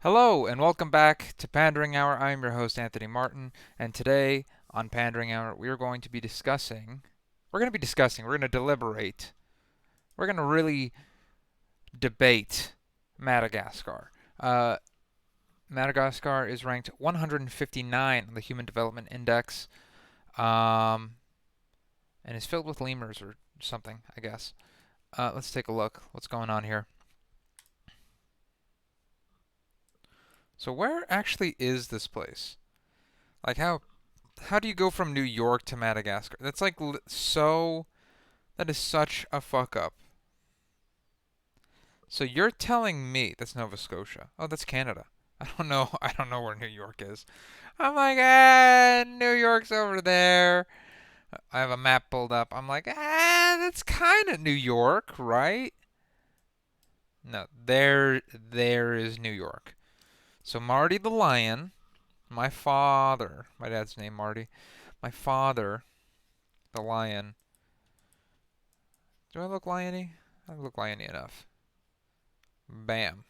Hello and welcome back to Pandering Hour. I am your host Anthony Martin, and today on Pandering Hour we are going to be we're going to deliberate, we're going to really debate Madagascar. Uh, Madagascar is ranked 159 on the Human Development Index, um, and is filled with lemurs or something, I guess. Let's take a look. What's going on here? So where actually is this place? Like how do you go from New York to Madagascar? That's like so. That is such a fuck up. So you're telling me that's Nova Scotia? Oh, that's Canada. I don't know. I don't know where New York is. I'm like, New York's over there. I have a map pulled up. I'm like, that's kind of New York, right? No, there is New York. So Marty the lion, my dad's name Marty. My father, the lion. Do I look liony? I look liony enough. Bam.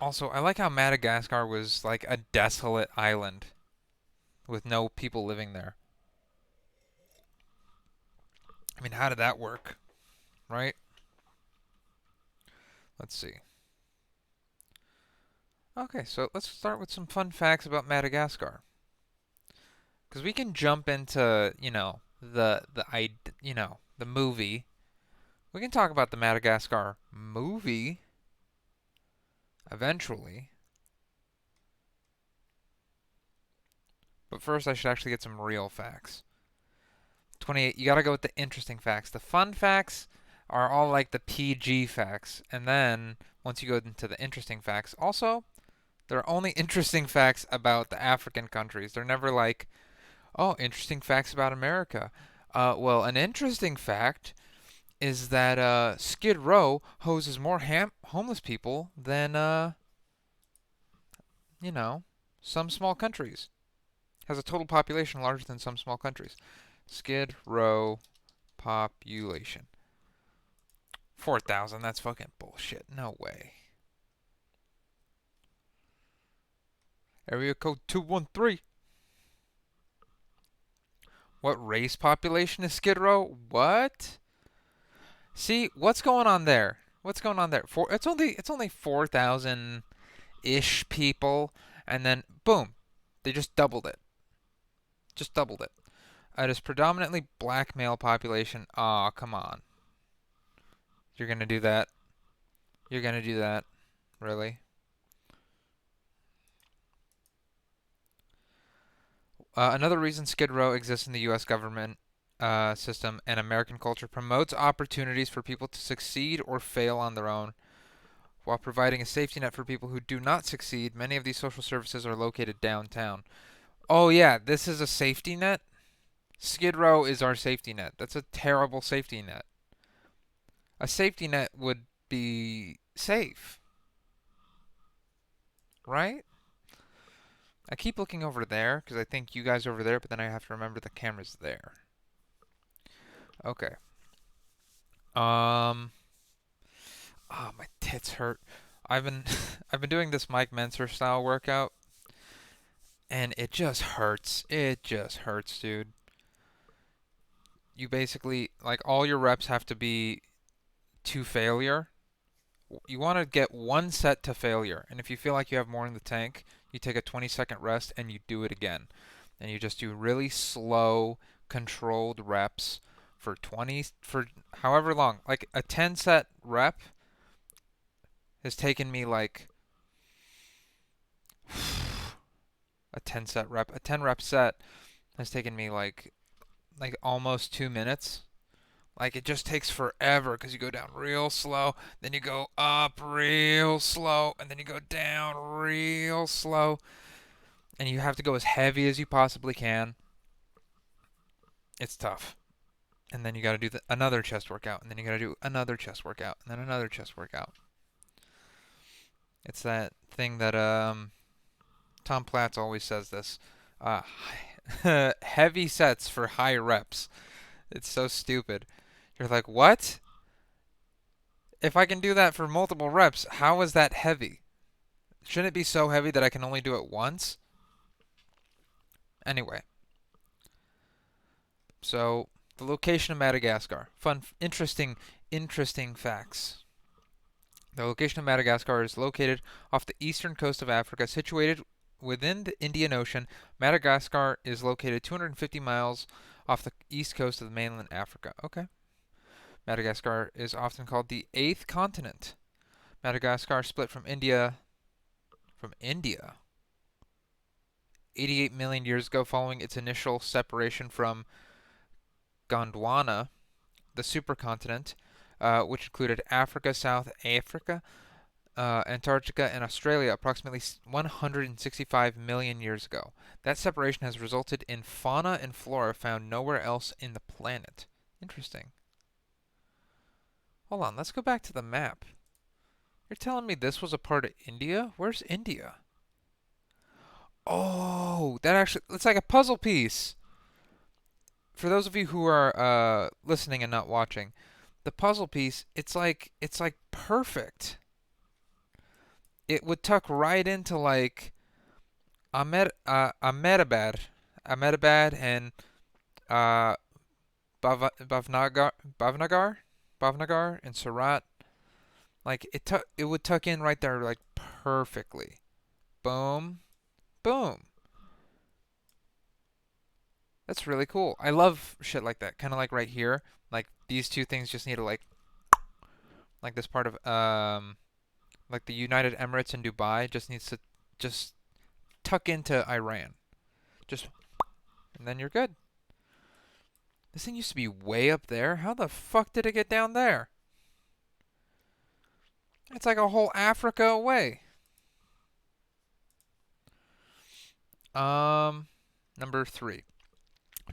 Also, I like how Madagascar was like a desolate island with no people living there. I mean, how did that work, right? Let's see. Okay, so let's start with some fun facts about Madagascar. Because we can jump into, the movie. We can talk about the Madagascar movie eventually. But first, I should actually get some real facts. 28, you gotta go with the interesting facts. The fun facts are all like the PG facts. And then, once you go into the interesting facts, also, there are only interesting facts about the African countries. They're never like, oh, interesting facts about America. Well, an interesting fact is that Skid Row hoses more homeless people than, you know, some small countries. Has a total population larger than some small countries. Skid Row population. 4,000, that's fucking bullshit. No way. Area code 213. What race population is Skid Row? What? See, what's going on there? What's going on there? It's only 4,000 ish people, and then boom, they just doubled it. Just doubled it. It is predominantly black male population. Aw, come on. You're gonna do that? You're gonna do that? Really? Another reason Skid Row exists in the U.S. government system and American culture promotes opportunities for people to succeed or fail on their own, while providing a safety net for people who do not succeed. Many of these social services are located downtown. Oh yeah, this is a safety net? Skid Row is our safety net. That's a terrible safety net. A safety net would be safe, right? I keep looking over there because I think you guys are over there, but then I have to remember the camera's there. Okay. Um. Oh, my tits hurt. I've been I've been doing this Mike Menser style workout, and it just hurts. It just hurts, dude. You basically like all your reps have to be to failure. You want to get one set to failure, and if you feel like you have more in the tank, you take a 20-second rest and you do it again. And you just do really slow, controlled reps for however long. Like a 10 set rep has taken me like a 10 set rep. A 10 rep set has taken me like almost 2 minutes. Like it just takes forever because you go down real slow, then you go up real slow, and then you go down real slow, and you have to go as heavy as you possibly can. It's tough. And then you got to do another chest workout, and then you got to do another chest workout, and then another chest workout. It's that thing that Tom Platz always says this. Uh, heavy sets for high reps. It's so stupid. You're like, what? if I can do that for multiple reps, how is that heavy? Shouldn't it be so heavy that I can only do it once? Anyway, so the location of Madagascar. Fun, interesting facts. The location of Madagascar is located off the eastern coast of Africa, situated within the Indian Ocean. Madagascar is located 250 miles off the east coast of the mainland Africa. Okay. Madagascar is often called the eighth continent. Madagascar split from India 88 million years ago following its initial separation from Gondwana, the supercontinent, which included Africa, South Africa, Antarctica, and Australia approximately 165 million years ago. That separation has resulted in fauna and flora found nowhere else in the planet. Interesting. Hold on, let's go back to the map. You're telling me this was a part of India? Where's India? Oh, that actually, it's like a puzzle piece. For those of you who are listening and not watching, the puzzle piece, it's like perfect. It would tuck right into like Ahmedabad and uh, Bhavnagar and Surat. Like it would tuck in right there like perfectly. Boom, boom. That's really cool. I love shit like that. Kind of like right here. Like these two things just need to like this part of like the United Emirates and Dubai just needs to just tuck into Iran. Just and then you're good. This thing used to be way up there. How the fuck did it get down there? It's like a whole Africa away. Um, Number three.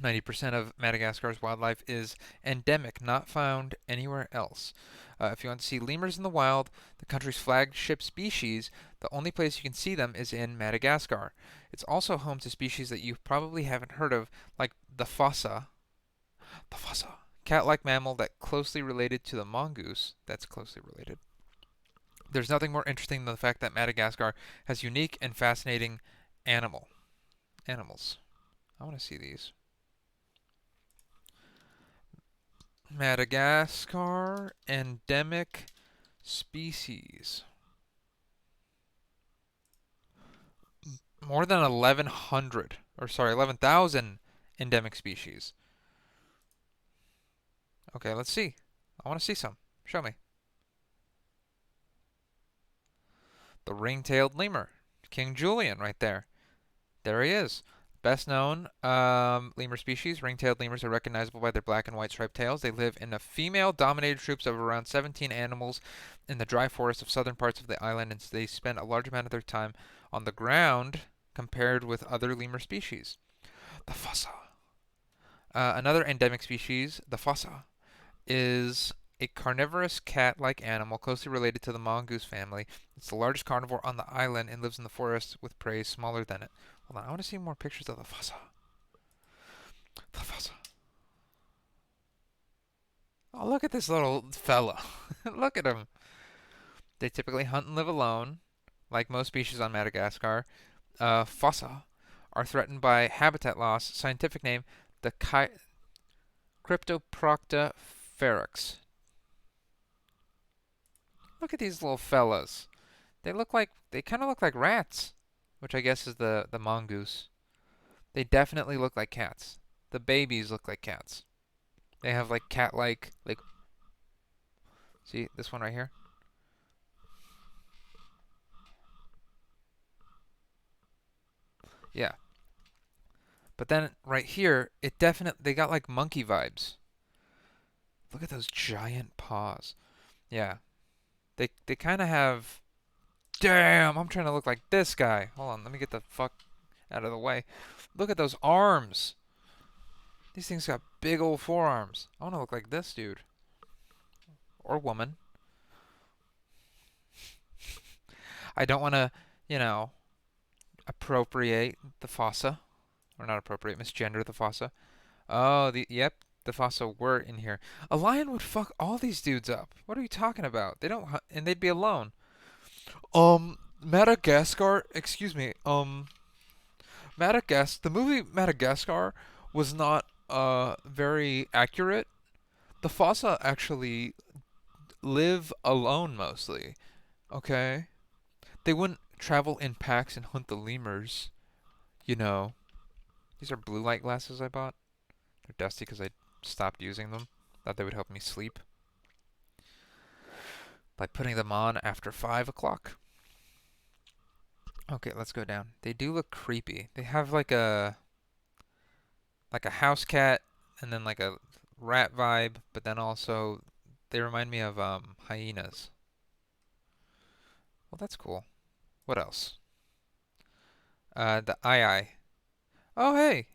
90% of Madagascar's wildlife is endemic, not found anywhere else. If you want to see lemurs in the wild, the country's flagship species, the only place you can see them is in Madagascar. It's also home to species that you probably haven't heard of, like the fossa, cat-like mammal that closely related to the mongoose. That's closely related. There's nothing more interesting than the fact that Madagascar has unique and fascinating animals. I want to see these. Madagascar endemic species. More than 1100, or sorry, 11,000 endemic species. Okay, let's see. I want to see some. Show me. The ring-tailed lemur. King Julian right there. There he is. Best known lemur species, ring-tailed lemurs are recognizable by their black and white striped tails. They live in a female-dominated troops of around 17 animals in the dry forests of southern parts of the island, and they spend a large amount of their time on the ground compared with other lemur species. The fossa. Another endemic species, the fossa, is a carnivorous cat-like animal closely related to the mongoose family. It's the largest carnivore on the island and lives in the forest with prey smaller than it. Hold on, I want to see more pictures of the fossa. The fossa. Oh, look at this little fella. Look at him. They typically hunt and live alone, like most species on Madagascar. Fossa are threatened by habitat loss. Scientific name, the Cryptoprocta ferox. Look at these little fellas. They kind of look like rats, which I guess is the mongoose. They definitely look like cats. The babies look like cats. They have like cat-like, like, see this one right here? Yeah. But then right here, they got like monkey vibes. Look at those giant paws. Yeah. They kind of have, damn, I'm trying to look like this guy. Hold on, let me get the fuck out of the way. Look at those arms. These things got big old forearms. I want to look like this dude. Or woman. I don't want to, you know, appropriate the fossa. Or not appropriate, misgender the fossa. Oh, yep. the Faso were in here. A lion would fuck all these dudes up. What are you talking about? They don't hunt, and they'd be alone. Madagascar, excuse me. The movie Madagascar was not very accurate. The fossa actually live alone mostly. Okay, they wouldn't travel in packs and hunt the lemurs. You know, these are blue light glasses I bought. They're dusty because I stopped using them. Thought they would help me sleep by putting them on after 5 o'clock. Okay, let's go down. They do look creepy. They have like a house cat and then like a rat vibe, but then also they remind me of hyenas. Well, that's cool. What else? The eye. Oh, hey.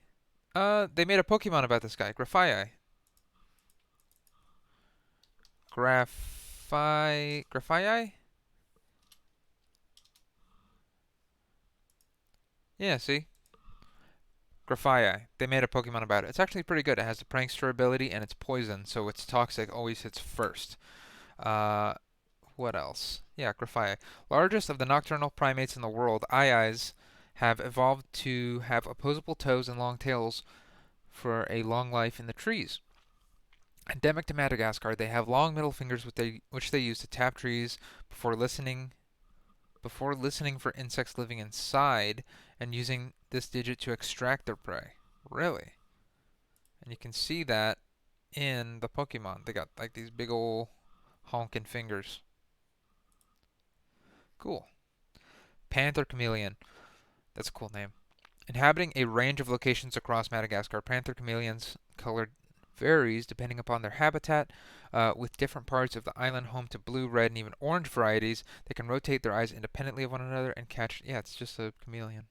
They made a Pokemon about this guy, Grafai. Grafai? Yeah, see? Grafai. They made a Pokemon about it. It's actually pretty good. It has the prankster ability and it's poison, so its toxic always hits first. Uh, what else? Yeah, Grafai. Largest of the nocturnal primates in the world, Eyes have evolved to have opposable toes and long tails for a long life in the trees. Endemic to Madagascar, they have long middle fingers which they use to tap trees before listening before listening for insects living inside and using this digit to extract their prey. Really? And you can see that in the Pokemon. They got like these big ol' honking fingers. Cool. Panther chameleon. That's a cool name. Inhabiting a range of locations across Madagascar, panther chameleons' color varies depending upon their habitat, with different parts of the island home to blue, red, and even orange varieties. They can rotate their eyes independently of one another and catch. Yeah, it's just a chameleon.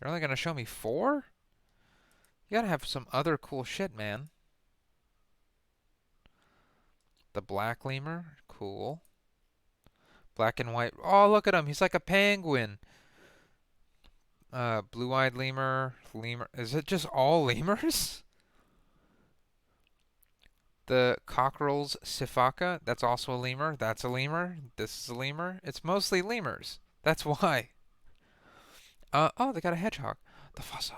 You're only gonna show me four? You gotta have some other cool shit, man. The black lemur, cool. Black and white. Oh, look at him. He's like a penguin. Blue-eyed lemur. Is it just all lemurs? The cockerel's sifaka, that's also a lemur. That's a lemur. This is a lemur. It's mostly lemurs. That's why. Oh, they got a hedgehog. The fossa.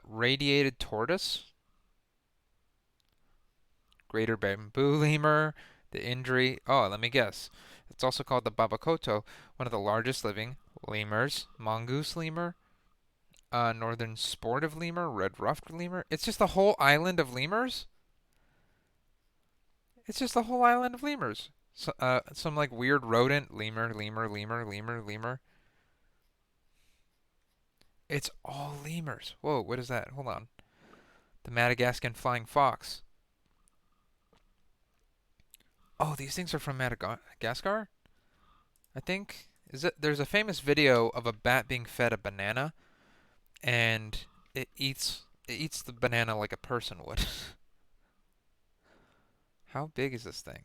Radiated tortoise. Greater bamboo lemur. The injury. Oh, let me guess. It's also called the babakoto, one of the largest living lemurs. Mongoose lemur. Northern sportive lemur. Red-ruffed lemur. It's just a whole island of lemurs? It's just a whole island of lemurs. So, some like weird rodent. Lemur. It's all lemurs. Whoa, what is that? Hold on. The Madagascan flying fox. Oh, these things are from Madagascar? I think. Is it? There's a famous video of a bat being fed a banana, and it eats the banana like a person would. How big is this thing?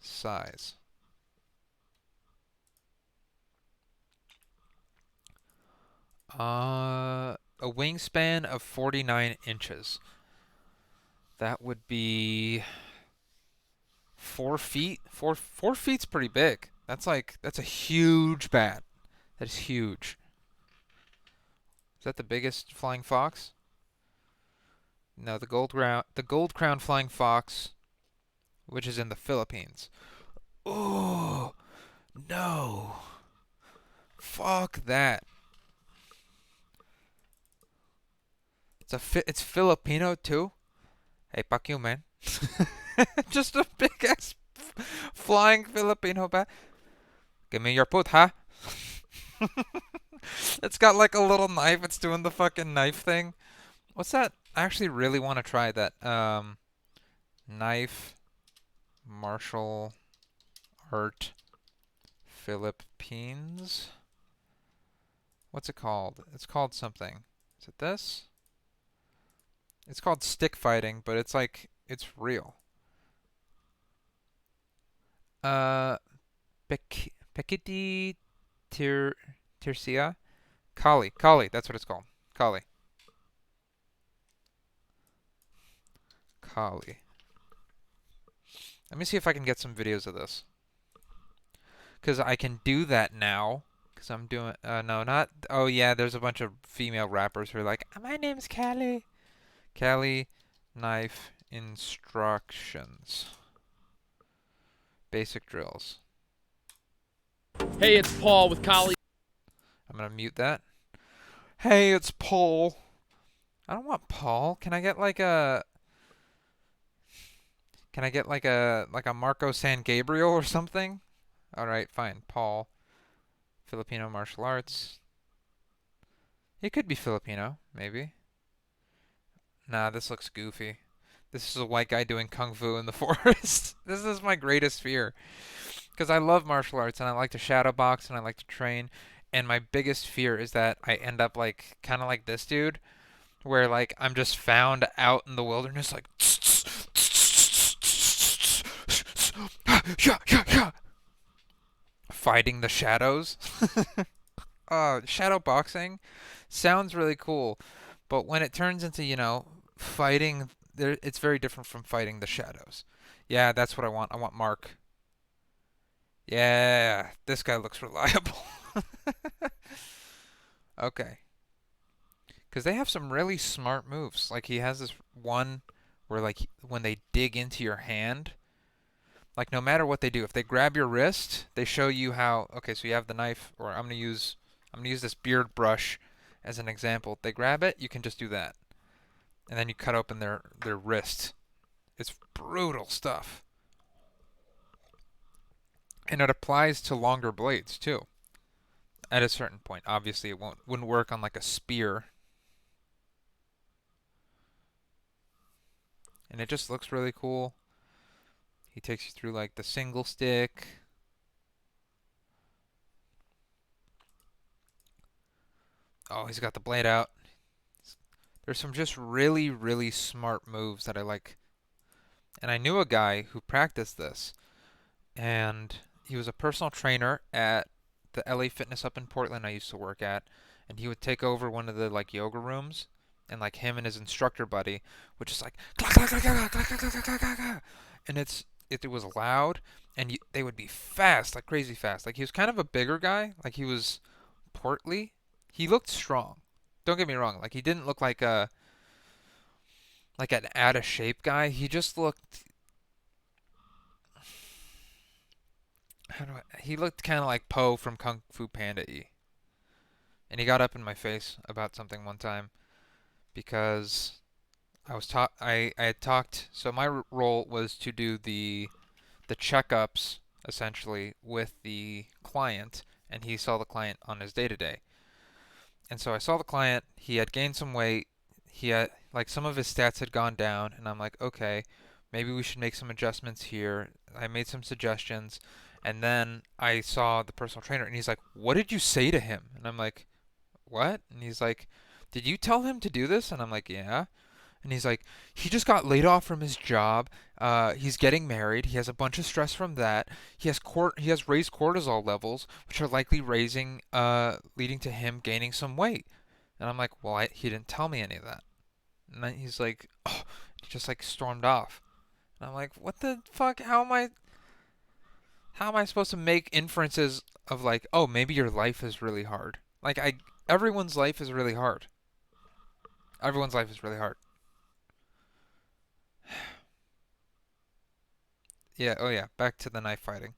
Size. A wingspan of 49 inches. That would be 4 feet. Four feet's pretty big. That's a huge bat. That is huge. Is that the biggest flying fox? No, the gold crown flying fox, which is in the Philippines. Oh no! Fuck that. It's Filipino too. Hey, fuck you, man. Just a big ass flying Filipino bat. Give me your put, huh? It's got like a little knife. It's doing the fucking knife thing. What's that? I actually really want to try that. Knife martial art Philippines. What's it called? It's called something. Is it this? It's called stick fighting, but it's like it's real. Uh, Pekiti Tir Tirsia? Kali. That's what it's called. Collie. Collie. Let me see if I can get some videos of this. Because I can do that now. Because I'm doing... no, not... Oh, yeah, there's a bunch of female rappers who are like, my name's Callie. Callie knife instructions. Basic drills. Hey, it's Paul with Collie. I'm going to mute that. Hey, it's Paul. I don't want Paul. Can I get like a... Can I get like a Marco San Gabriel or something? Alright, fine. Paul. Filipino martial arts. It could be Filipino, maybe. Nah, this looks goofy. This is a white guy doing kung fu in the forest. This is my greatest fear. Because I love martial arts and I like to shadow box and I like to train. And my biggest fear is that I end up like kind of like this dude, where like I'm just found out in the wilderness like fighting the shadows. Shadow boxing sounds really cool, but when it turns into, fighting, it's very different from fighting the shadows. Yeah, that's what I want. I want Mark. Yeah, this guy looks reliable. Okay. Because they have some really smart moves. Like, he has this one where, like, when they dig into your hand, like, no matter what they do, if they grab your wrist, they show you how, okay, so you have the knife, or I'm gonna use this beard brush as an example. They grab it, you can just do that. And then you cut open their wrist. It's brutal stuff. And it applies to longer blades, too. At a certain point. Obviously, it wouldn't work on, like, a spear. And it just looks really cool. He takes you through, like, the single stick. Oh, he's got the blade out. There's some just really, really smart moves that I like. And I knew a guy who practiced this. And he was a personal trainer at the LA Fitness up in Portland I used to work at. And he would take over one of the, like, yoga rooms. And, like, him and his instructor buddy would just, like, clack, clack, clack, clack, clack, clack, clack, clack, clack, clack. And it was loud. And they would be fast, like crazy fast. Like, he was kind of a bigger guy. Like, he was portly. He looked strong. Don't get me wrong. Like, he didn't look like an out of shape guy. He just looked. He looked kind of like Po from Kung Fu Panda-y. And he got up in my face about something one time because I had talked. So my role was to do the checkups essentially with the client, and he saw the client on his day to day. And so I saw the client. He had gained some weight. He had, like, some of his stats had gone down, and I'm like, okay, maybe we should make some adjustments here. I made some suggestions, and then I saw the personal trainer, and he's like, what did you say to him? And I'm like, what? And he's like, did you tell him to do this? And I'm like, yeah. And he's like, he just got laid off from his job. He's getting married. He has a bunch of stress from that. He has raised cortisol levels, which are likely leading to him gaining some weight. And I'm like, well, he didn't tell me any of that. And then he's like, oh, he just like stormed off. And I'm like, what the fuck? How am I supposed to make inferences of like, oh, maybe your life is really hard? Like, everyone's life is really hard. Everyone's life is really hard. Yeah, oh yeah, back to the knife fighting.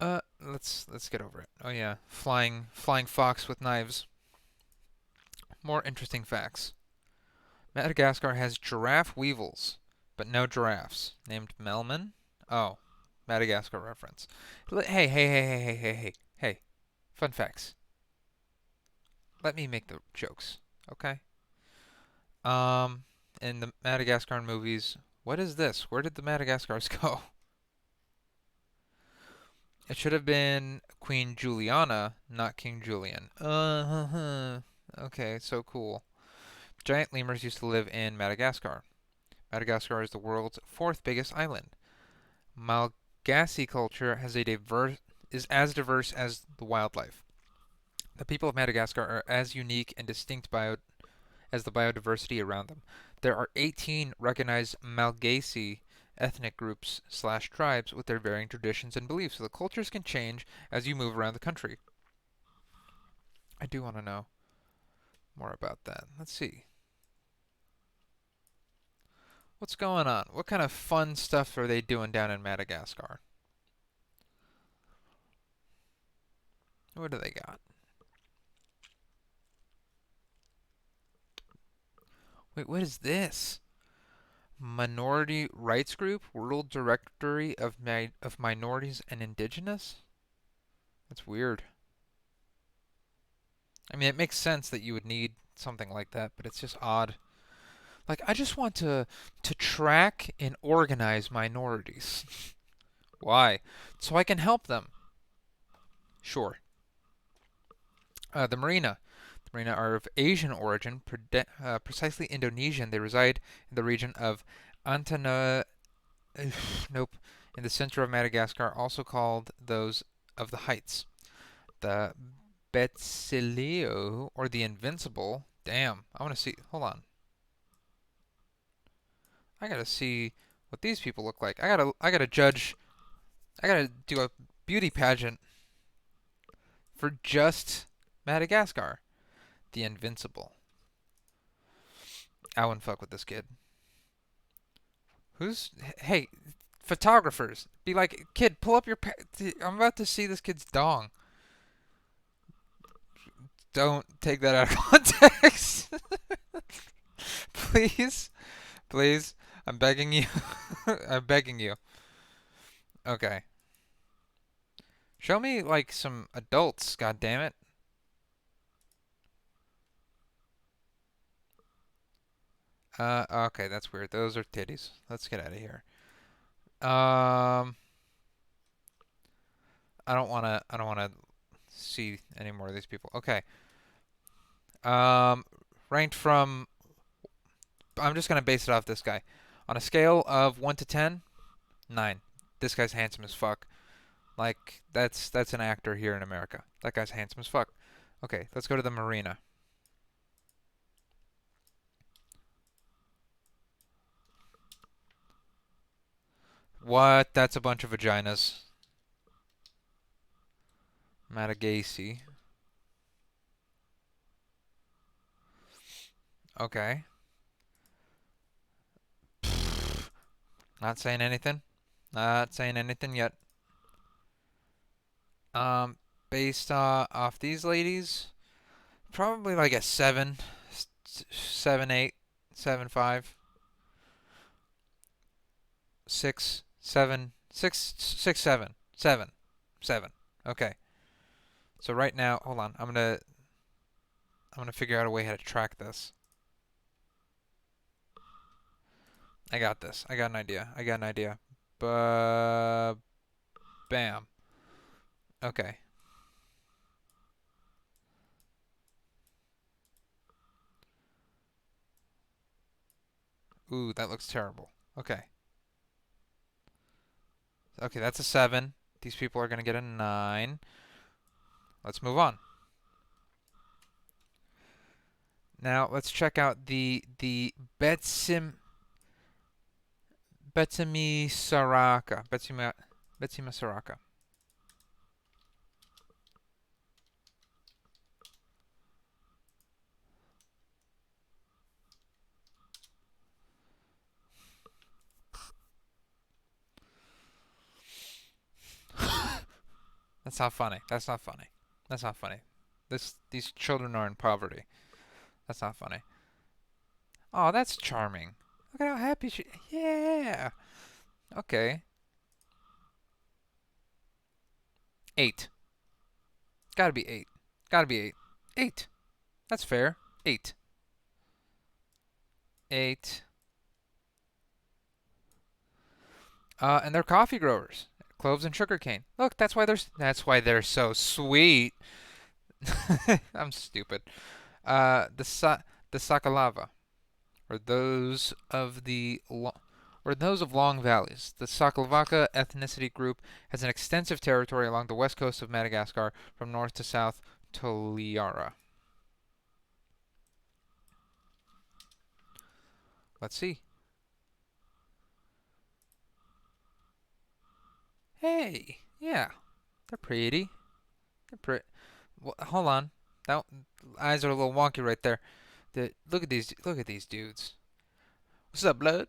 Let's get over it. Oh yeah, flying fox with knives. More interesting facts. Madagascar has giraffe weevils, but no giraffes. Named Melman? Oh, Madagascar reference. Hey. Fun facts. Let me make the jokes, okay? In the Madagascar movies, what is this? Where did the Madagascars go? It should have been Queen Juliana, not King Julian. Okay, so cool. Giant lemurs used to live in Madagascar. Madagascar is the world's fourth biggest island. Malagasy culture is as diverse as the wildlife. The people of Madagascar are as unique and distinct as the biodiversity around them. There are 18 recognized Malagasy ethnic groups slash tribes with their varying traditions and beliefs, so the cultures can change as you move around the country. I do want to know more about that. Let's see. What's going on? What kind of fun stuff are they doing down in Madagascar? What do they got? Wait, what is this? Minority Rights Group, World Directory of Minorities and Indigenous? That's weird. I mean, it makes sense that you would need something like that, but it's just odd. Like, I just want to track and organize minorities. Why? So I can help them. Sure. The Marina. The Marina are of Asian origin, precisely Indonesian. They reside in the region of Antana. Nope. In the center of Madagascar, also called those of the Heights. The Betsileo, or the Invincible. Damn, I want to see. Hold on. I gotta see what these people look like. I gotta judge. I gotta do a beauty pageant for just Madagascar. The Invincible. I wouldn't fuck with this kid. Who's? Hey, photographers, be like, kid, pull up your. I'm about to see this kid's dong. Don't take that out of context. Please, please. I'm begging you. I'm begging you. Okay. Show me like some adults, god damn it. Okay, that's weird. Those are titties. Let's get out of here. Um, I don't wanna see any more of these people. Okay. Um, ranked from I'm just gonna base it off this guy. On a scale of 1 to 10, 9. This guy's handsome as fuck. Like that's an actor here in America. That guy's handsome as fuck. Okay, let's go to the marina. What? That's a bunch of vaginas. Madagascar. Okay. Not saying anything. Not saying anything yet. Um, based off these ladies, probably like a 7, 7, 8, 7, 5, 6, 7, 6, 6, 7, 7, 7. Okay. So right now, hold on. I'm gonna figure out a way how to track this. I got this. I got an idea. I got an idea. Bam. Okay. Ooh, that looks terrible. Okay. Okay, that's a 7. These people are gonna get a 9. Let's move on. Now let's check out the Betsimisaraka. Betsimisaraka. That's not funny. That's not funny. That's not funny. These children are in poverty. That's not funny. Oh, that's charming. Look at how happy she. Yeah. Okay. 8. Gotta be 8. Gotta be 8. 8. That's fair. 8. 8. And they're coffee growers. Cloves and sugarcane. Look, that's why they're so sweet. I'm stupid. The Sakalava, or those of long valleys. The Sakalvaka ethnicity group has an extensive territory along the west coast of Madagascar from north to south Toliara. Let's see. Hey, yeah, they're pretty. They're pretty. Well, hold on. That eyes are a little wonky right there. Look at these. Look at these dudes. What's up, blood?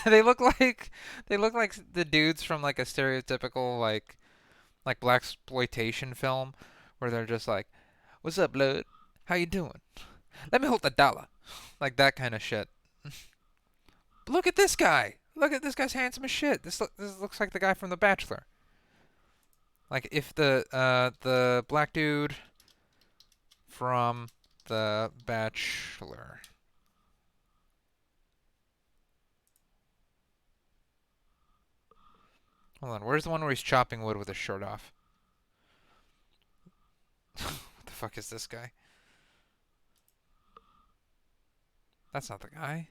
they look like they look like the dudes from like a stereotypical like black exploitation film, where they're just like, "What's up, blood? How you doing? Let me hold the dollar," like that kind of shit. Look at this guy. Look at this guy's handsome as shit. This looks like the guy from The Bachelor. Like if the black dude from The Bachelor. Hold on, where's the one where he's chopping wood with his shirt off? What the fuck is this guy? That's not the guy.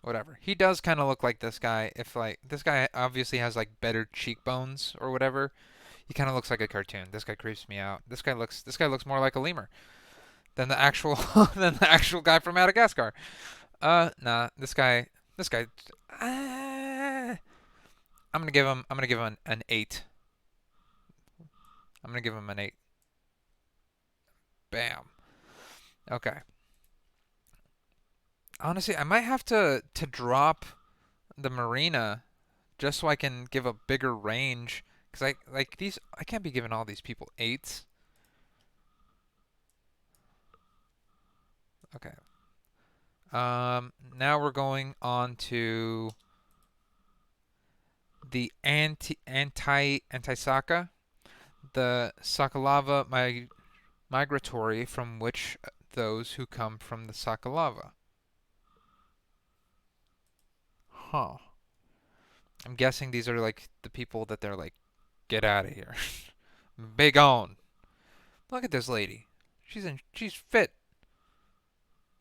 Whatever. He does kind of look like this guy. If like this guy obviously has like better cheekbones or whatever, he kind of looks like a cartoon. This guy creeps me out. This guy looks more like a lemur than the actual than the actual guy from Madagascar. Nah. This guy. Uh, I'm gonna give him an 8. I'm gonna give him an 8. Bam. Okay. Honestly, I might have to drop the marina just so I can give a bigger range. Cause I can't be giving all these people 8s. Okay. Now we're going on to the anti-Saka, the Sakalava migratory, from which those who come from the Sakalava. Huh. I'm guessing these are like the people that they're like, get out of here. Big on. Look at this lady. She's fit.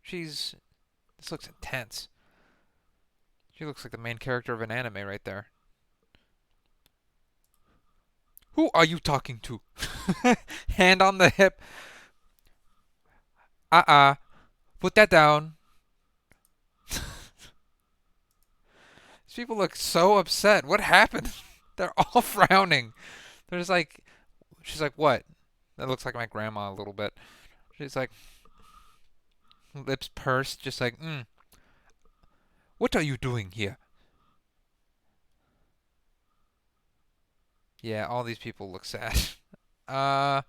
She's This looks intense. She looks like the main character of an anime right there. Who are you talking to? Hand on the hip. Uh-uh. Put that down. These people look so upset. What happened? They're all frowning. There's like, she's like, what? That looks like my grandma a little bit. She's like, lips pursed, just like, what are you doing here? Yeah, all these people look sad. Uh,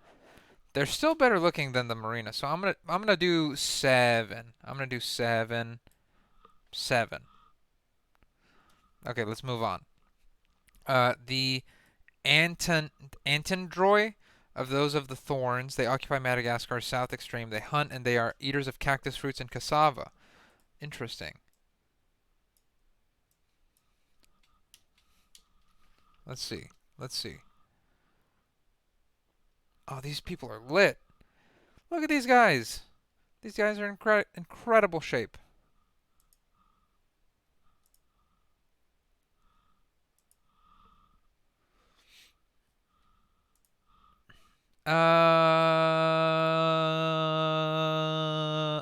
they're still better looking than the marina, so I'm gonna do 7. I'm gonna do 7, 7. Okay, let's move on. The Anton Antandroi of those of the thorns. They occupy Madagascar's south extreme. They hunt and they are eaters of cactus fruits and cassava. Interesting. Let's see. Let's see. Oh, these people are lit. Look at these guys. These guys are in incredible shape.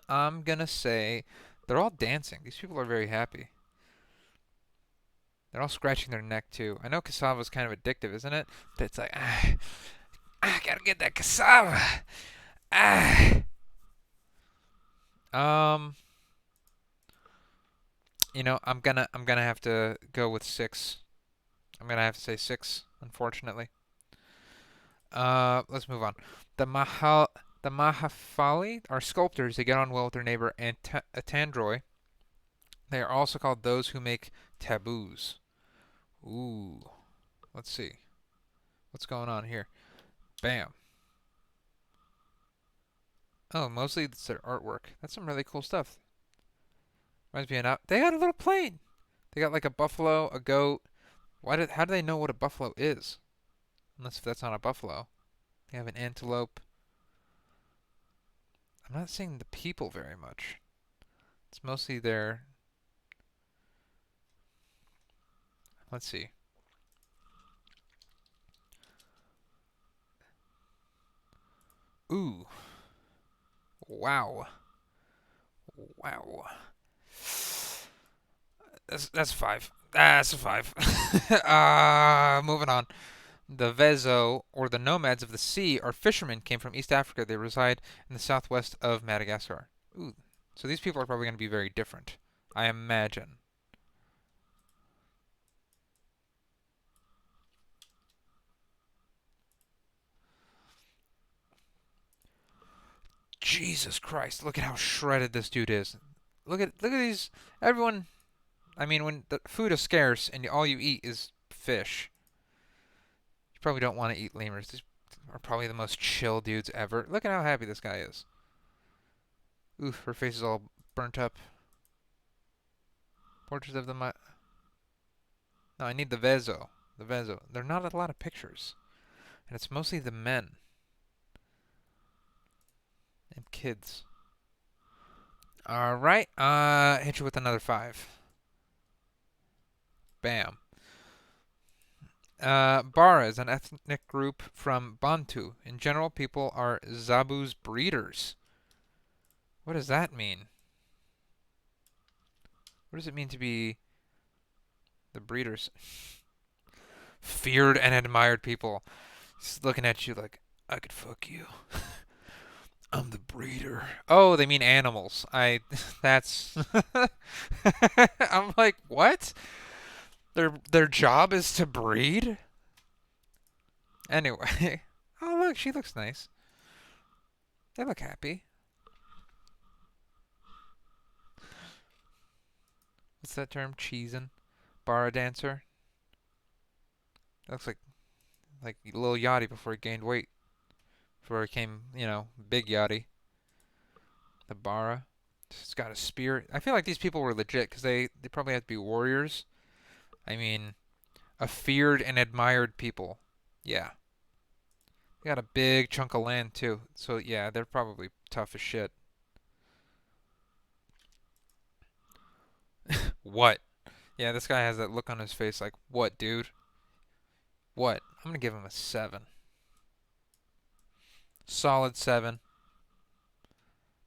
I'm gonna say they're all dancing. These people are very happy. They're all scratching their neck too. I know cassava's kind of addictive, isn't it? But it's like, I gotta get that cassava. Ah. Um, I'm gonna have to go with 6. I'm gonna have to say 6, unfortunately. Let's move on. The Mahafali are sculptors. They get on well with their neighbor Atandroi. They are also called those who make taboos. Ooh, let's see. What's going on here? Bam. Oh, mostly it's their artwork. That's some really cool stuff. Reminds me of they got a little plane. They got like a buffalo, a goat. How do they know what a buffalo is? Unless if that's not a buffalo. They have an antelope. I'm not seeing the people very much. It's mostly their. Let's see. Ooh. Wow. Wow. That's a 5. That's a 5. Moving on. The Vezo, or the nomads of the sea, are fishermen, came from East Africa. They reside in the southwest of Madagascar. Ooh. So these people are probably going to be very different, I imagine. Jesus Christ, look at how shredded this dude is. Look at these. Everyone, I mean, when the food is scarce and all you eat is fish, you probably don't want to eat lemurs. These are probably the most chill dudes ever. Look at how happy this guy is. Oof, her face is all burnt up. Portraits of the No, I need the Vezo. The Vezo. There are not a lot of pictures. And it's mostly the men and kids. Alright, hit you with another 5. Bam. Bara is an ethnic group from Bantu. In general, people are Zabu's breeders. What does that mean? What does it mean to be the breeders? Feared and admired people. Just looking at you like, I could fuck you. I'm the breeder. Oh, they mean animals. That's I'm like, what? Their job is to breed? Anyway. Oh, look, she looks nice. They look happy. What's that term? Cheesin'? Bara dancer? That looks like little Yachty before he gained weight. Before he came, big Yachty. The Bara. He's got a spear. I feel like these people were legit because they probably had to be warriors. I mean, a feared and admired people. Yeah. They got a big chunk of land too. So yeah, they're probably tough as shit. What? Yeah, this guy has that look on his face like, what, dude? What? I'm gonna give him a 7. Solid 7.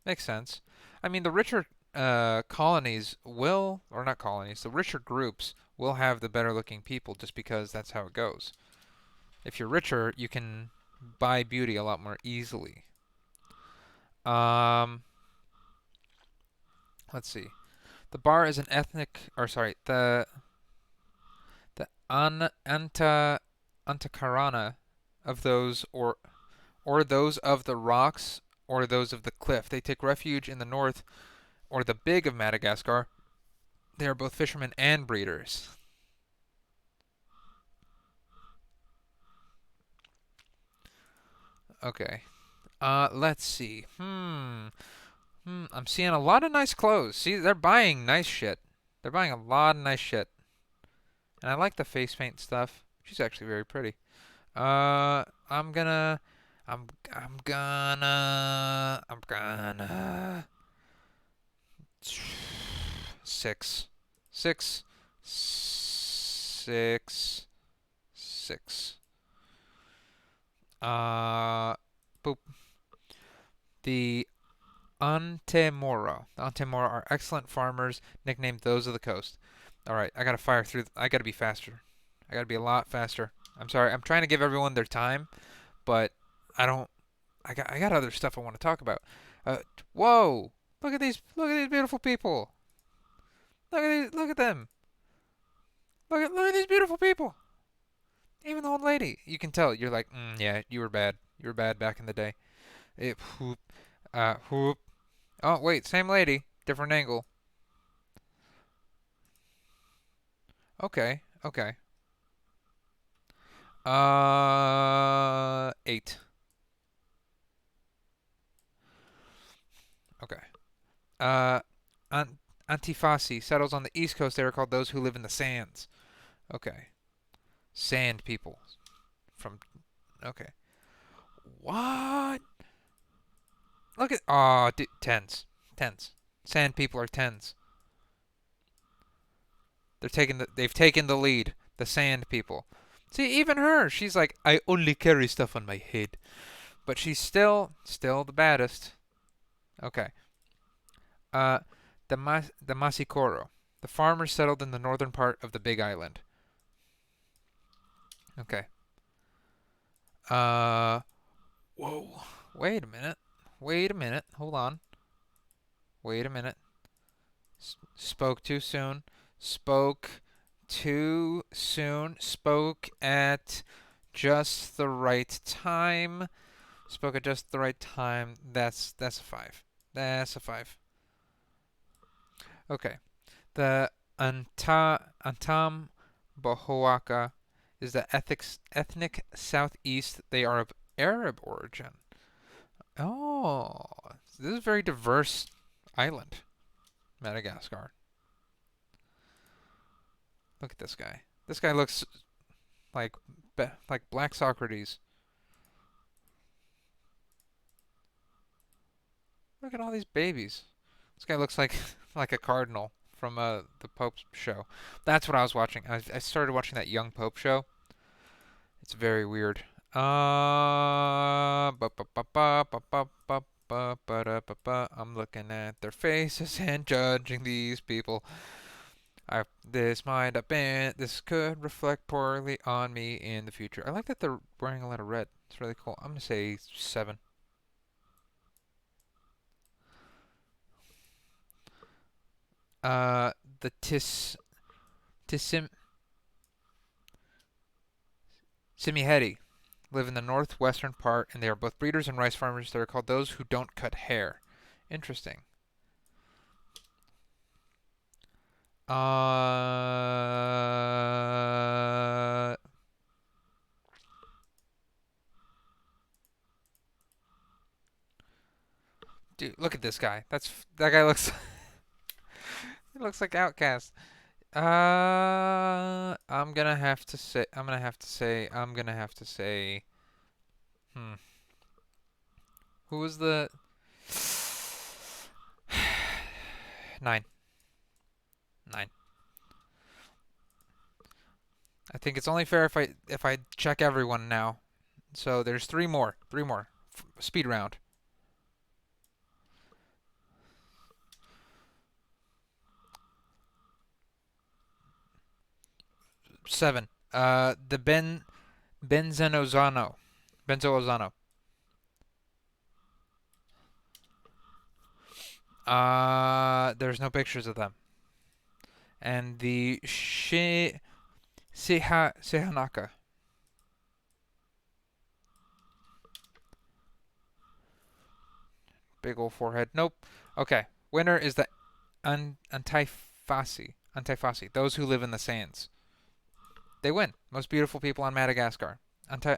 Makes sense. I mean, the richer colonies will, or not colonies, the richer groups will have the better looking people just because that's how it goes. If you're richer, you can buy beauty a lot more easily. Um, let's see. The bar is an ethnic, or sorry, the Antakarana of those, or those of the rocks, or those of the cliff. They take refuge in the north, or the big of Madagascar. They are both fishermen and breeders. Okay. Let's see. I'm seeing a lot of nice clothes. See, they're buying nice shit. They're buying a lot of nice shit. And I like the face paint stuff. She's actually very pretty. I'm gonna, I'm gonna 6, 6, 6, 6. Uh, boop. The Antemora. The Antemora are excellent farmers, nicknamed those of the coast. All right, I gotta fire through. I gotta be faster. I gotta be a lot faster. I'm sorry. I'm trying to give everyone their time, but I don't. I got other stuff I want to talk about. Uh, Whoa! Look at these. Look at these beautiful people. Look at these. Look at them. Look at these beautiful people. Even the old lady. You can tell. You're like, yeah, you were bad. You were bad back in the day. Whoop. Whoop. Oh wait, same lady, different angle. Okay. Okay. 8. Okay. Uh, Antifasi settles on the east coast. They are called those who live in the sands. Okay. Sand people. From. Okay. What? Look at. Oh, tens. Tens. Sand people are tens. They've taken the lead. The sand people. See, even her, she's like, I only carry stuff on my head. but she's still the baddest. Okay. Uh, the Masikoro. The farmers settled in the northern part of the Big Island. Okay. Uh, whoa. Wait a minute. Wait a minute. Hold on. Wait a minute. Spoke too soon. Spoke too soon. Spoke at just the right time. Spoke at just the right time. That's a five. That's a five. Okay. The Antam Bohoaka is the ethnic southeast. They are of Arab origin. Oh, this is a very diverse island, Madagascar. Look at this guy. This guy looks like like Black Socrates. Look at all these babies. This guy looks like like a cardinal from the Pope's show. That's what I was watching. I started watching that Young Pope show. It's very weird. I'm looking at their faces and judging these people. This could reflect poorly on me in the future. I like that they're wearing a lot of red. It's really cool. I'm gonna say seven. Uh, the Tisim Simiheti live in the northwestern part, and they are both breeders and rice farmers. They are called those who don't cut hair. Interesting. Uh, dude, look at this guy. That guy looks he looks like Outcast. I'm gonna have to say. I'm gonna have to say. I'm gonna have to say. Hmm. Who was the nine? Nine. I think it's only fair if I check everyone now. So there's three more. Three more. Speed round. Seven. The Benzonozano. Benzoozano. There's no pictures of them. And the Sehanaka. Big old forehead. Nope. Okay. Winner is the Antifasi. Antifasi. Those who live in the sands. They win. Most beautiful people on Madagascar. Anti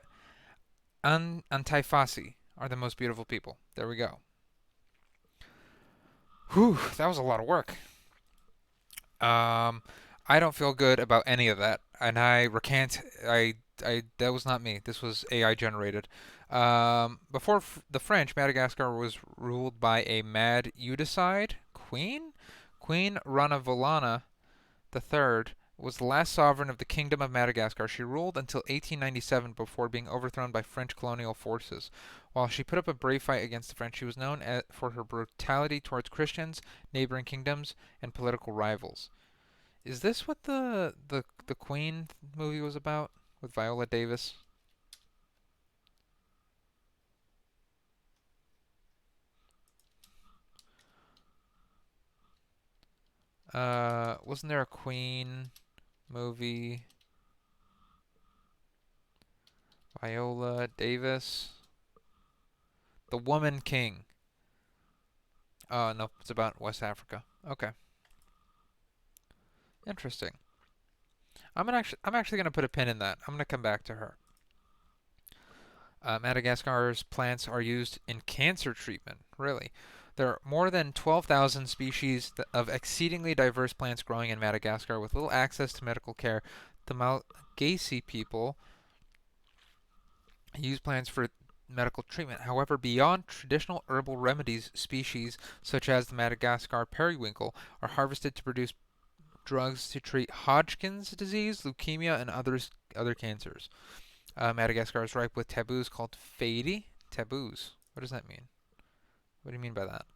Antifasi are the most beautiful people. There we go. Whew, that was a lot of work. Um, I don't feel good about any of that, and I recant. I that was not me. This was AI generated. Before the French, Madagascar was ruled by a mad Udicide queen. Queen Ranavalana the Third was the last sovereign of the Kingdom of Madagascar. She ruled until 1897 before being overthrown by French colonial forces. While she put up a brave fight against the French, she was known for her brutality towards Christians, neighboring kingdoms, and political rivals. Is this what the Queen movie was about with Viola Davis? Wasn't there a Queen movie? Viola Davis, The Woman King. Oh no, it's about West Africa. Okay, interesting. I'm actually gonna put a pin in that. I'm gonna come back to her. Madagascar's plants are used in cancer treatment. Really, there are more than 12,000 species of exceedingly diverse plants growing in Madagascar with little access to medical care. The Malagasy people use plants for medical treatment. However, beyond traditional herbal remedies, species such as the Madagascar periwinkle are harvested to produce drugs to treat Hodgkin's disease, leukemia, and other cancers. Madagascar is ripe with taboos called fady. Taboos. What does that mean? What do you mean by that?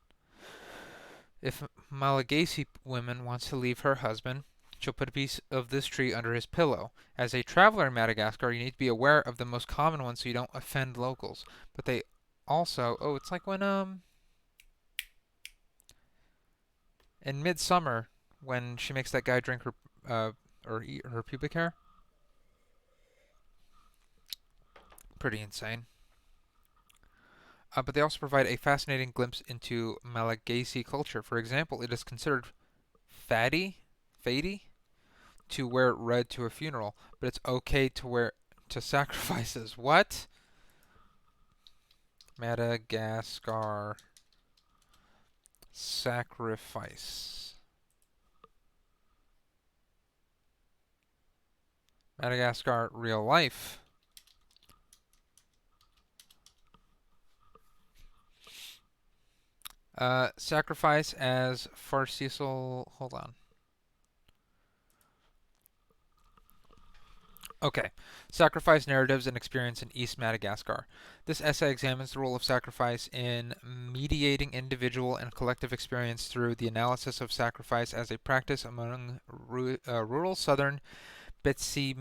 If Malagasy woman wants to leave her husband, she'll put a piece of this tree under his pillow. As a traveler in Madagascar, you need to be aware of the most common ones so you don't offend locals. But they also, oh, it's like when in Midsummer when she makes that guy drink her or eat her pubic hair. Pretty insane. But they also provide a fascinating glimpse into Malagasy culture. For example, it is considered fady to wear red to a funeral, but it's okay to wear to sacrifices. What? Madagascar sacrifice. Madagascar real life. Sacrifice as farcical. Hold on. Okay, sacrifice narratives and experience in East Madagascar. This essay examines the role of sacrifice in mediating individual and collective experience through the analysis of sacrifice as a practice among rural southern Betsi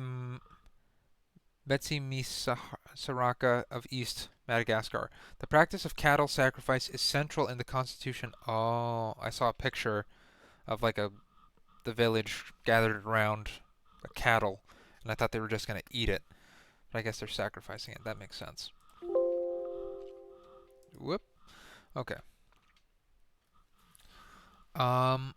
Misaraka of East Madagascar. The practice of cattle sacrifice is central in the constitution. Oh, I saw a picture of like the village gathered around a cattle, and I thought they were just gonna eat it. But I guess they're sacrificing it. That makes sense. Whoop. Okay. Um.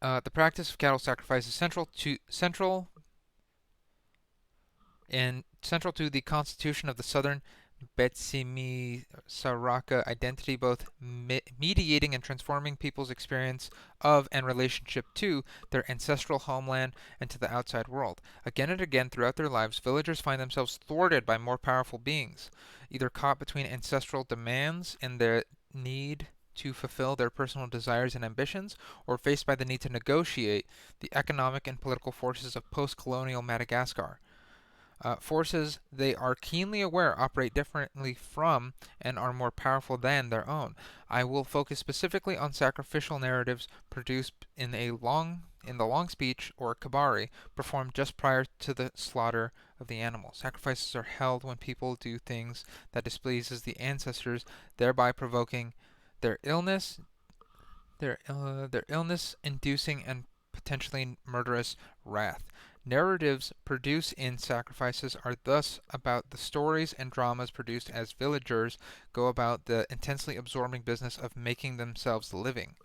The practice of cattle sacrifice is central to the constitution of the Southern Betsimisaraka identity, both mediating and transforming people's experience of and relationship to their ancestral homeland and to the outside world. Again and again throughout their lives, villagers find themselves thwarted by more powerful beings, either caught between ancestral demands and their need to fulfill their personal desires and ambitions, or faced by the need to negotiate the economic and political forces of post-colonial Madagascar. Forces they are keenly aware operate differently from and are more powerful than their own. I will focus specifically on sacrificial narratives produced in the long speech or kabari performed just prior to the slaughter of the animal. Sacrifices are held when people do things that displeases the ancestors, thereby provoking their illness, their illness-inducing and potentially murderous wrath. Narratives produced in sacrifices are thus about the stories and dramas produced as villagers go about the intensely absorbing business of making themselves a living.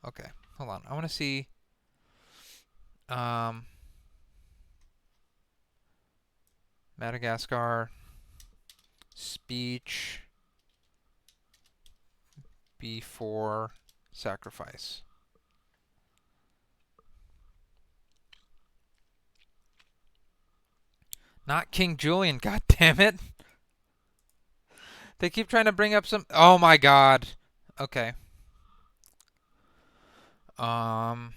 Okay, hold on. I want to see. Um, Madagascar speech before sacrifice. Not King Julian, god damn it. They keep trying to bring up some. Oh my god. Okay. Um.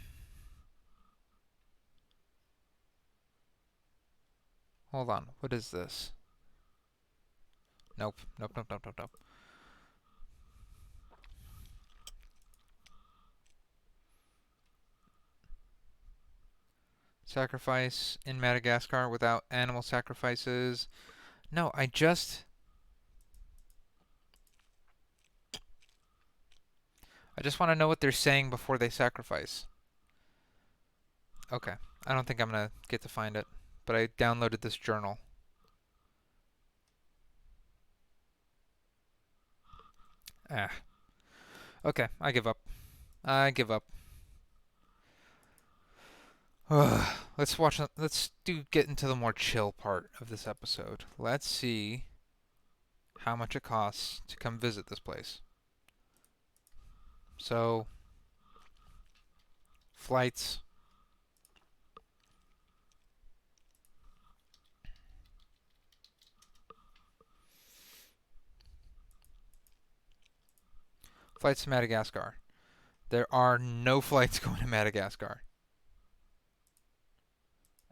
Hold on. What is this? Nope. Nope. Nope. Nope. Nope. Nope. Sacrifice in Madagascar without animal sacrifices. No, I just want to know what they're saying before they sacrifice. Okay. I don't think I'm gonna get to find it, but I downloaded this journal. Ah. Okay, I give up. I give up. Let's get into the more chill part of this episode. Let's see how much it costs to come visit this place. So, flights. Flights to Madagascar. There are no flights going to Madagascar.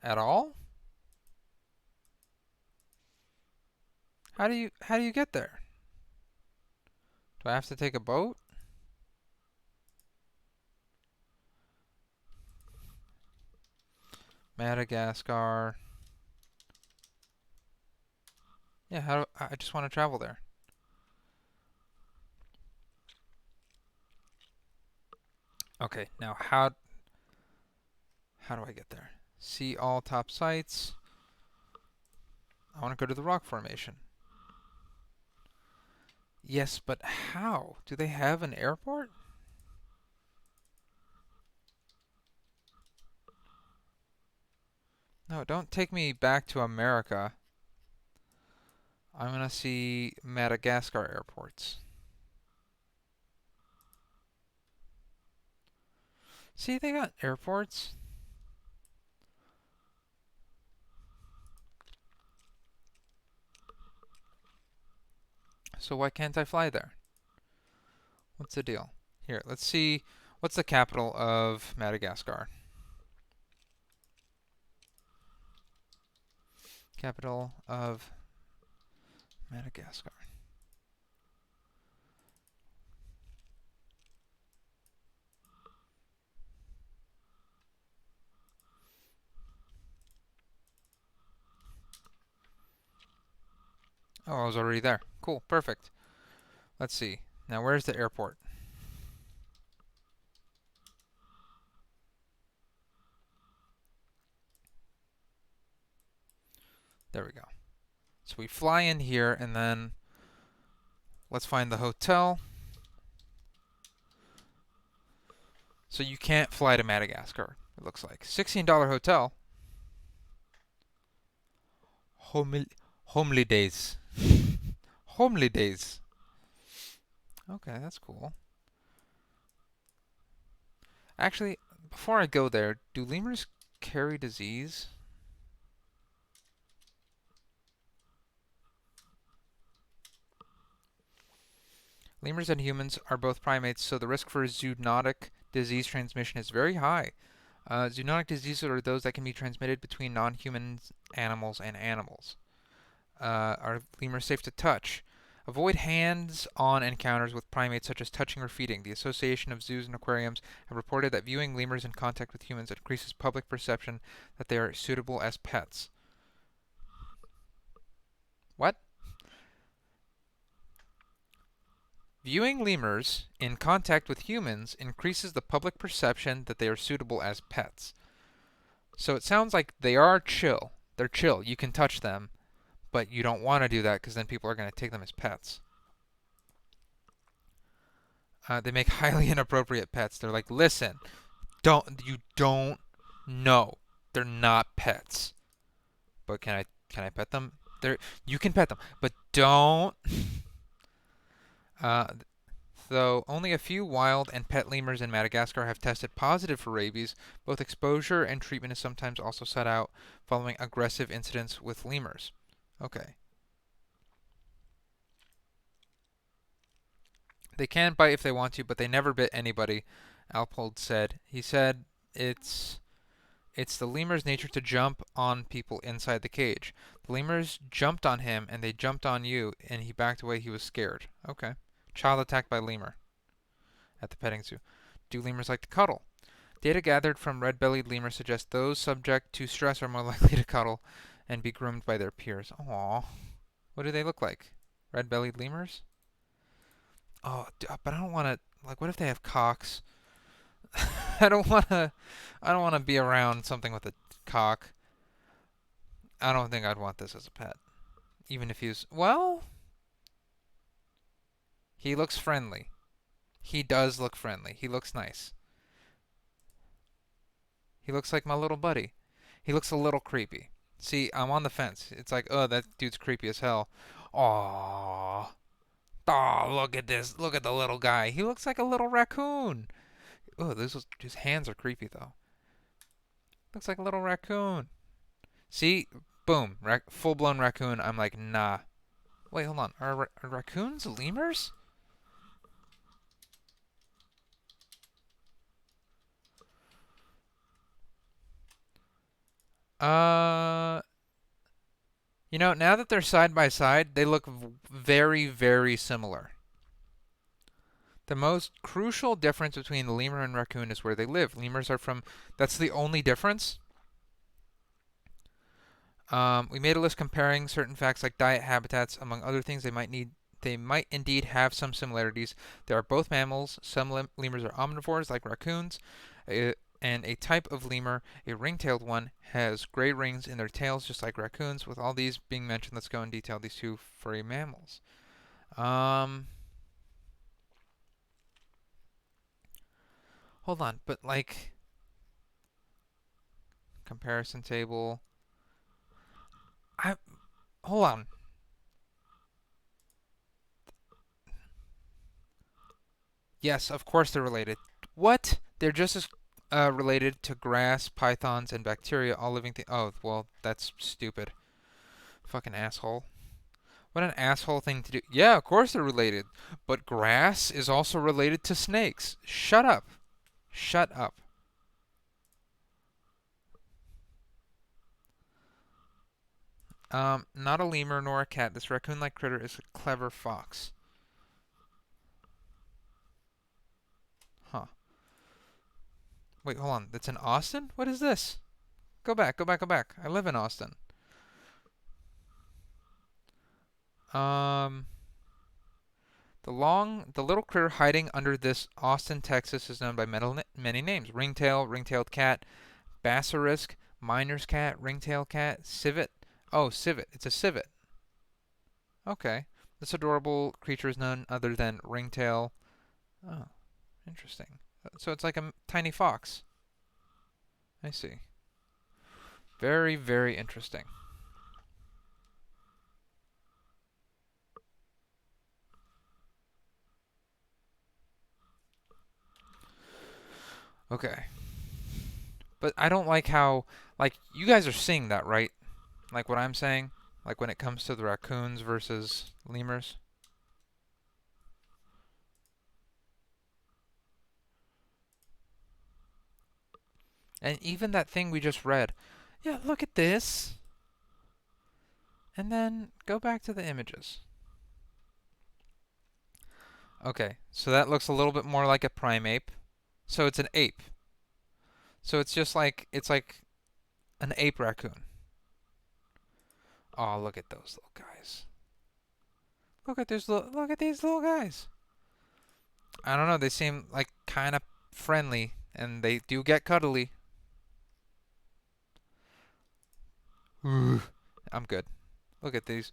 At all? How do you get there? Do I have to take a boat? Madagascar. Yeah, I just want to travel there. Okay, now how do I get there? See all top sites. I want to go to the rock formation. Yes, but how? Do they have an airport? No, don't take me back to America. I'm gonna see Madagascar airports. See, they got airports. So why can't I fly there? What's the deal? Here, let's see. What's the capital of Madagascar? Capital of Madagascar. Oh, I was already there. Cool, perfect. Let's see. Now, where's the airport? There we go. So we fly in here, and then let's find the hotel. So you can't fly to Madagascar, it looks like. $16 hotel. Homely, homely days. Homely days. Okay, that's cool. Actually, before I go there, do lemurs carry disease? Lemurs and humans are both primates, so the risk for zoonotic disease transmission is very high. Zoonotic diseases are those that can be transmitted between non-human animals and animals. Are lemurs safe to touch? Avoid hands-on encounters with primates such as touching or feeding. The Association of Zoos and Aquariums have reported that viewing lemurs in contact with humans increases public perception that they are suitable as pets. What? Viewing lemurs in contact with humans increases the public perception that they are suitable as pets. So it sounds like they are chill. They're chill. You can touch them, but you don't want to do that because then people are going to take them as pets. They make highly inappropriate pets. They're like, listen, don't know. They're not pets. But can I pet them? You can pet them, but don't. Uh, Though only a few wild and pet lemurs in Madagascar have tested positive for rabies, both exposure and treatment is sometimes also sought out following aggressive incidents with lemurs. Okay. They can bite if they want to, but they never bit anybody, Alpold said. He said it's the lemur's nature to jump on people inside the cage. The lemurs jumped on him and they jumped on you and he backed away. He was scared. Okay. Child attacked by lemur at the petting zoo. Do lemurs like to cuddle? Data gathered from red-bellied lemurs suggest those subject to stress are more likely to cuddle and be groomed by their peers. Aww. What do they look like? Red-bellied lemurs? Oh, but I don't want to. Like, what if they have cocks? I don't want to. I don't want to be around something with a cock. I don't think I'd want this as a pet, even if he's. Well, he looks friendly. He does look friendly. He looks nice. He looks like my little buddy. He looks a little creepy. See, I'm on the fence. It's like, oh, that dude's creepy as hell. Aww. Aw, look at this. Look at the little guy. He looks like a little raccoon. Oh, his hands are creepy, though. Looks like a little raccoon. See? Boom. Full-blown raccoon. I'm like, nah. Wait, hold on. Are raccoons lemurs? Uh, You know, now that they're side by side, they look very, very similar. The most crucial difference between the lemur and raccoon is where they live. Lemurs are from, that's the only difference. We made a list comparing certain facts like diet, habitats, among other things. They might indeed have some similarities. They are both mammals. Some lemurs are omnivores, like raccoons, uh, and a type of lemur, a ring-tailed one, has gray rings in their tails, just like raccoons. With all these being mentioned, let's go and detail these two furry mammals. Um, Hold on, but like comparison table. I Hold on. Yes, of course they're related. What? They're just as related to grass, pythons, and bacteria, all living things. Oh, well, that's stupid. Fucking asshole. What an asshole thing to do. Yeah, of course they're related. But grass is also related to snakes. Shut up. Shut up. Not a lemur nor a cat. This raccoon-like critter is a clever fox. Huh. Wait, hold on. That's in Austin? What is this? Go back, go back, go back. I live in Austin. Um, the little critter hiding under this Austin, Texas is known by many names. Ringtail, ring-tailed cat, bassarisk, miner's cat, ringtail cat, civet. Oh, civet. It's a civet. Okay. This adorable creature is none other than ringtail. Oh, interesting. So it's like a tiny fox. I see. Very, very interesting. Okay. But I don't like how, like, you guys are seeing that, right? Like what I'm saying? Like when it comes to the raccoons versus lemurs? And even that thing we just read. Yeah, look at this. And then go back to the images. Okay, so that looks a little bit more like a primate. So it's an ape. So it's like an ape raccoon. Oh, look at those little guys. Look at these little guys. I don't know, they seem like kind of friendly and they do get cuddly. I'm good. Look at these.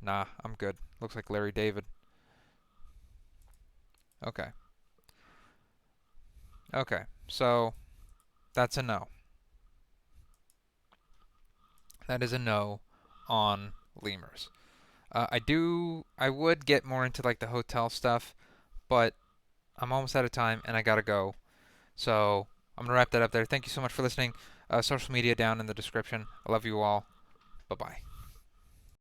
Nah, I'm good. Looks like Larry David. Okay. Okay. So that's a no. That is a no on lemurs. I would get more into like the hotel stuff, but I'm almost out of time and I gotta go. So I'm gonna wrap that up there. Thank you so much for listening. Social media down in the description. I love you all. Bye bye.